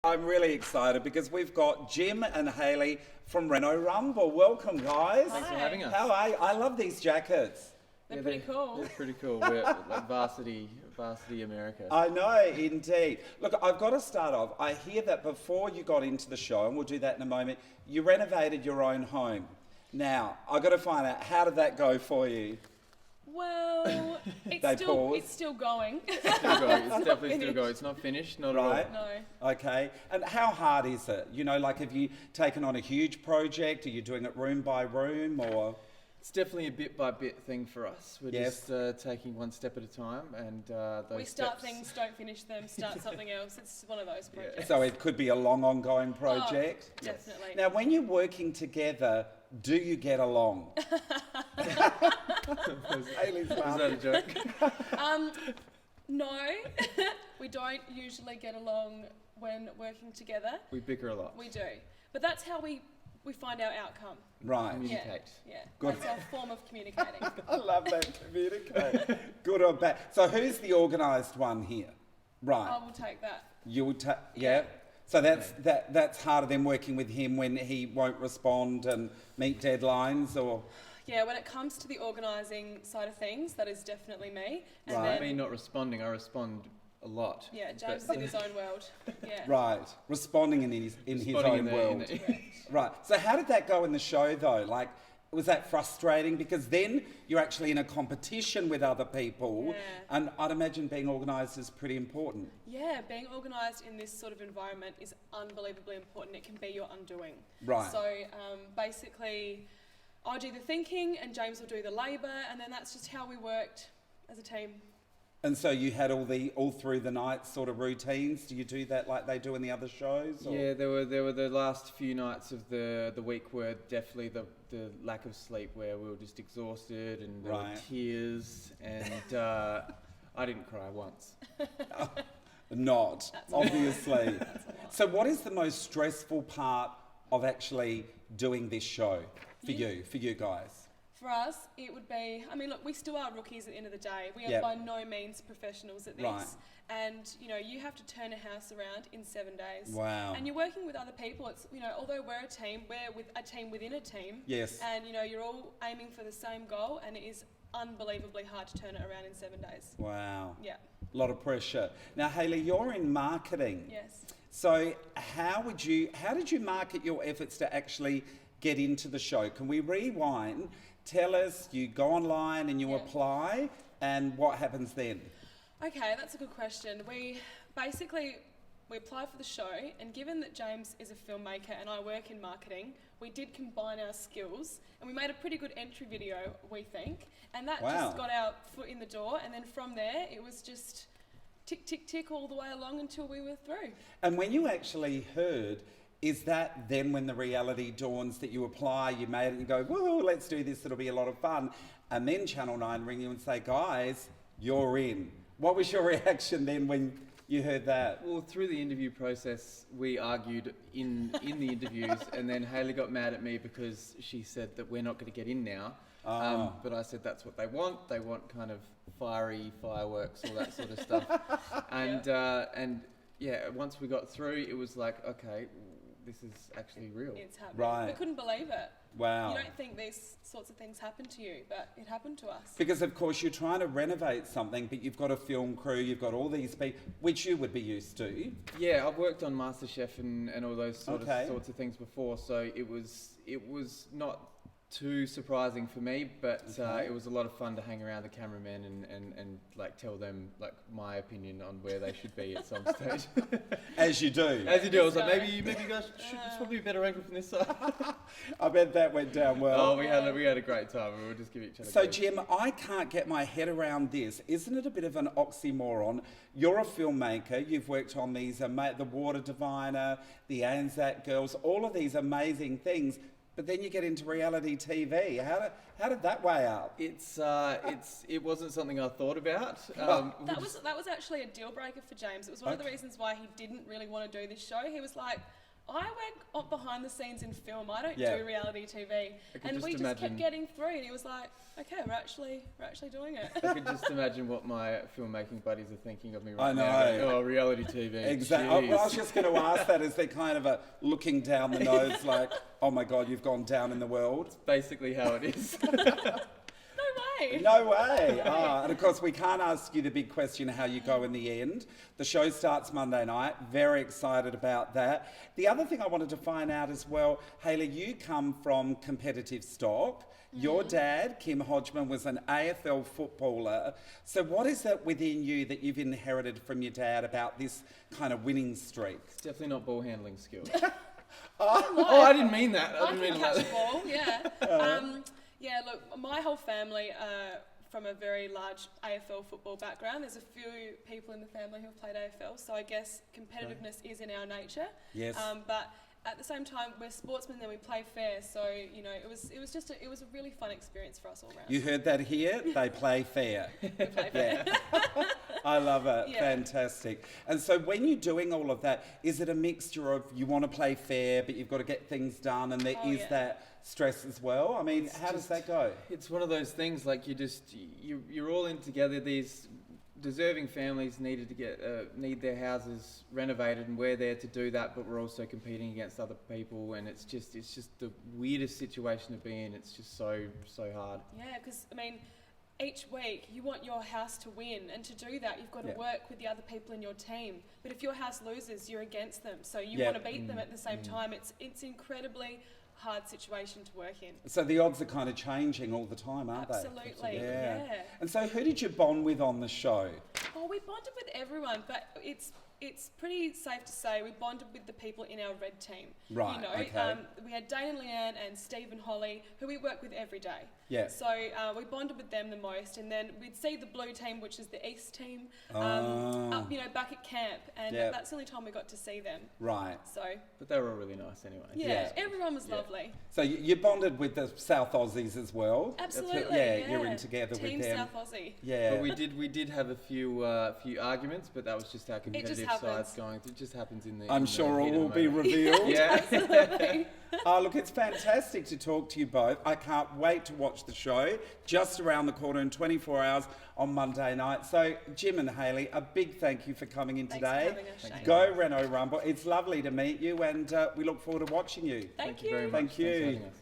I'm really excited because we've got Jim and Hayley from Reno Rumble. Welcome, guys. Thanks for having us. How are you? I love these jackets. They're pretty cool. They're pretty cool. We're like varsity America. I know, indeed. Look, I've got to start off. I hear that before you got into the show, and we'll do that in a moment, you renovated your own home. Now, I've got to find out, how did that go for you? Well, it's still going. It's still going. It's definitely still going. It's not finished, not Right. at all. No. Okay. And how hard is it? You know, like, have you taken on a huge project? Are you doing it room by room, or...? It's definitely a bit by bit thing for us. We're Yes. just taking one step at a time, and those We start steps. things, don't finish them, start something else. It's one of those projects. So it could be a long, ongoing project? Oh, definitely. Now, when you're working together, do you get along? Hayley's Is that a laughing. joke? No, we don't usually get along when working together. We bicker a lot. We do. But that's how we find our outcome. Right. Communicate. Yeah. Good. That's our form of communicating. I love that, communicate. Good or bad. So who's the organised one here? Right. I will take that. You would yeah. So that's harder than working with him when he won't respond and meet deadlines, or... Yeah, when it comes to the organising side of things, that is definitely me. And Right. then, Me not responding, I respond a lot. yeah, James is But- in his own world. Yeah. Right. Responding in his Responding own in the- world. in Right. So how did that go in the show, though? Like, was that frustrating? Because then you're actually in a competition with other people, Yeah. and I'd imagine being organised is pretty important. Yeah, being organised in this sort of environment is unbelievably important. It can be your undoing. Right. So basically, I'll do the thinking and James will do the labour, and then that's just how we worked as a team. And so you had all through the night sort of routines. Do you do that like they do in the other shows? Or? Yeah, there were the last few nights of the week were definitely the lack of sleep, where we were just exhausted and there were Right. tears, and I didn't cry once. Not, That's a lot. obviously. That's a lot. So what is the most stressful part of actually doing this show for you guys? For us, it would be, I mean, look, we still are rookies at the end of the day. We are Yep. by no means professionals at this. Right. And, you know, you have to turn a house around in 7 days. Wow. And you're working with other people. It's, you know, although we're a team, we're with a team within a team. Yes. And, you know, you're all aiming for the same goal, and it is unbelievably hard to turn it around in 7 days. Wow. Yeah. A lot of pressure. Now, Hayley, you're in marketing. Yes. So how did you market your efforts to actually get into the show? Can we rewind? Tell us, you go online and you Yeah. apply, and what happens then? Okay, that's a good question. We apply for the show, and given that James is a filmmaker and I work in marketing, we did combine our skills, and we made a pretty good entry video, we think, and that Wow. just got our foot in the door, and then from there it was just tick, tick, tick all the way along until we were through. And when you actually heard, is that then when the reality dawns that you apply, you made it and go, whoa, let's do this, it'll be a lot of fun, and then Channel 9 ring you and say, guys, you're in. What was your reaction then when you heard that? Well, through the interview process, we argued in the interviews, and then Hayley got mad at me because she said that we're not going to get in now. Oh. But I said that's what they want. They want kind of fiery fireworks, all that sort of stuff. And yeah, once we got through, it was like, okay, this is actually real. It's happening. Right. We couldn't believe it. Wow. You don't think these sorts of things happen to you, but it happened to us. Because of course you're trying to renovate something, but you've got a film crew, you've got all these people, which you would be used to. Yeah, I've worked on MasterChef and all those sorts of things before, so it was not too surprising for me, but it was a lot of fun to hang around the cameramen and like tell them like my opinion on where they should be at some stage. As you do. As you do, I was like, maybe you guys should. It's probably a better angle from this side. I bet that went down well. Oh, we had a great time. We were just giving each other. So grief. Jim, I can't get my head around this. Isn't it a bit of an oxymoron? You're a filmmaker. You've worked on these, the Water Diviner, the Anzac Girls, all of these amazing things. But then you get into reality TV. How did that weigh out? It wasn't something I thought about. That was actually a deal breaker for James. It was one of the reasons why he didn't really want to do this show. He was like, I work behind the scenes in film. I don't Yeah. do reality TV. And we just kept getting through, and he was like, "Okay, we're actually doing it." I could just imagine what my filmmaking buddies are thinking of me I right know. now. Going, oh, reality TV. Exactly. Well, I was just going to ask that as they're kind of looking down the nose like, oh my God, you've gone down in the world. It's basically how it is. No way. And of course, we can't ask you the big question, how you go in the end. The show starts Monday night. Very excited about that. The other thing I wanted to find out as well, Hayley, you come from competitive stock. Your dad, Kim Hodgman, was an AFL footballer. So what is that within you that you've inherited from your dad about this kind of winning streak? It's definitely not ball handling skills. Oh, I didn't mean that. I can catch a ball, yeah. Yeah, look, my whole family are from a very large AFL football background. There's a few people in the family who have played AFL, so I guess competitiveness is in our nature. Yes. But at the same time, we're sportsmen and we play fair, so you know it was a really fun experience for us all round. You heard that here? They play fair. We play fair. Yeah. I love it. Yeah. Fantastic. And so when you're doing all of that, is it a mixture of you want to play fair, but you've got to get things done, and there is that stress as well? I mean, how does that go? It's one of those things, like you're all in together. These deserving families need their houses renovated, and we're there to do that, but we're also competing against other people, and it's just the weirdest situation to be in. It's just so hard. Yeah, because I mean, each week you want your house to win, and to do that you've got to work with the other people in your team. But if your house loses, you're against them, so you want to beat them at the same time. It's incredibly hard situation to work in. So the odds are kind of changing all the time, aren't they? Absolutely, yeah. And so who did you bond with on the show? Oh, we bonded with everyone, but it's pretty safe to say we bonded with the people in our red team. Right, You know, okay. We had Dane and Leanne and Steve and Holly, who we work with every day. Yeah. So we bonded with them the most, and then we'd see the blue team, which is the East team, up, back at camp, and that's the only time we got to see them. Right. So. But they were all really nice anyway. Yeah, everyone was lovely. So you bonded with the South Aussies as well? Absolutely. Yeah, you're in together Team with them. South Aussie. Yeah. But we did have a few arguments, but that was just our competitive sides going. It just happens in the. I'm sure all will be revealed. Yeah. Absolutely. Look, it's fantastic to talk to you both. I can't wait to watch the show just around the corner in 24 hours on Monday night. So, Jim and Hayley, a big thank you for coming in today. For having us, Shane. Go Reno Rumble. It's lovely to meet you, and we look forward to watching you. Thank you very much. Thank you. Thanks for having us.